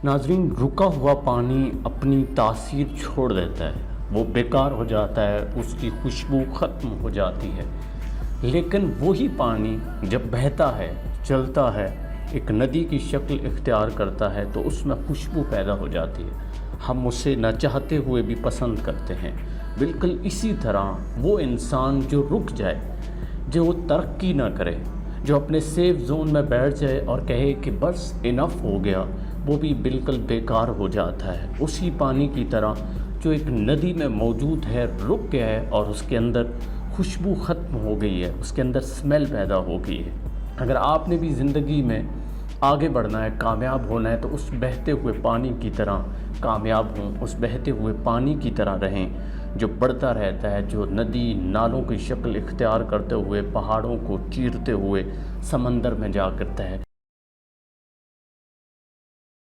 नाज़रीन, रुका हुआ पानी अपनी तासीर छोड़ देता है, वो बेकार हो जाता है, उसकी खुशबू ख़त्म हो जाती है। लेकिन वही पानी जब बहता है, चलता है, एक नदी की शक्ल इख्तियार करता है तो उसमें खुशबू पैदा हो जाती है। हम उसे न चाहते हुए भी पसंद करते हैं। बिल्कुल इसी तरह वो इंसान जो रुक जाए, जो वो तरक्की ना करे, जो अपने सेफ जोन में बैठ जाए और कहे कि बस इनफ हो गया, वो भी बिल्कुल बेकार हो जाता है। उसी पानी की तरह जो एक नदी में मौजूद है, रुक गया है और उसके अंदर खुशबू ख़त्म हो गई है, उसके अंदर स्मेल पैदा हो गई है। अगर आपने भी ज़िंदगी में आगे बढ़ना है, कामयाब होना है, तो उस बहते हुए पानी की तरह कामयाब हों, उस बहते हुए पानी की तरह रहें जो बढ़ता रहता है, जो नदी नालों की शक्ल इख्तियार करते हुए, पहाड़ों को चीरते हुए समंदर में जा गिरता है।